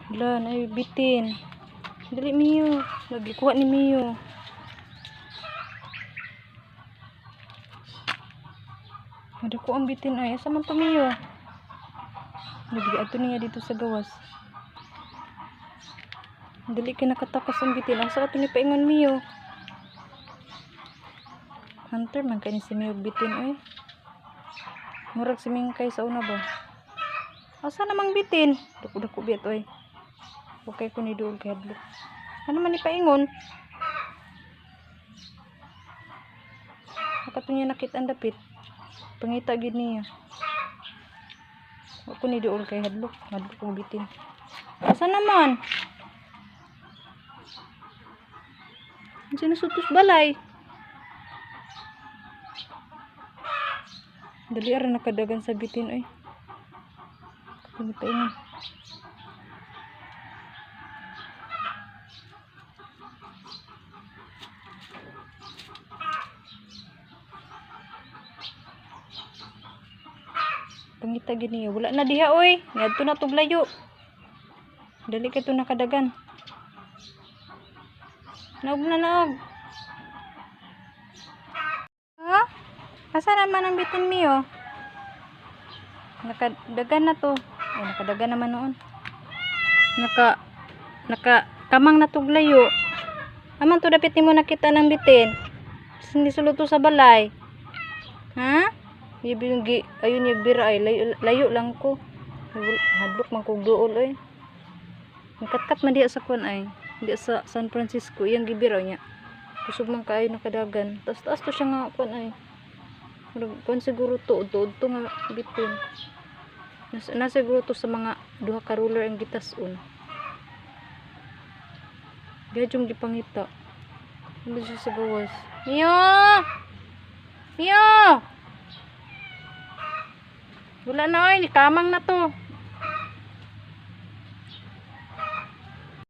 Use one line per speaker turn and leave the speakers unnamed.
Wala na bitin. Dali Mio. Lagi kuha ni Mio. Ada ko ang bitin ay. Asa man to Mio? Lagi ato niya dito sa gawas. Dali ka nakatakas ang bitin. Asa ato ni paingon Mio? Hunter man kani si Mio bitin ay. Murag si Mingkay sa una ba? Asa namang bitin? Dako-dako biya to ay. Okay ko ni dool kay hadlok. Ano man ni paingon? Nakato niya nakita ang dapit. Pangita gid niya. Ako ni dool kay hadlok. Hadlok kong bitin. Asa naman? Diyan nasutos balay. Dali ara nakadagan sa bitin ay. Ako ni paingon. Pangita gini wala na diha oy. Ngadto na tog layo. Dali kay to nakadagan. Naog na naog. Ha? Asa naman ang bitin Mio? Nakadagan na to. Ay nakadagan naman noon. Naka kamang na tog layo. Aman to dapit nimo nakita ng bitin. Hindi suluto sa balay. Ha? Ibig ayun yung bira ay layo lang ko. Hadlok man kog duol oy. Nakatkat man diya sa kuan ay. Diya sa San Francisco iyang gibiraw niya. Kusog man kaayo nakadagan. Taas to siya nga kuan ay. Kuan siguro to nga bitin. Nasa siguro to sa mga duha ka ruler ang gitas-on. Diya jung gipangita. Hindi siya sa gawas. Mio! Mio! Wala na oy, kamang na to.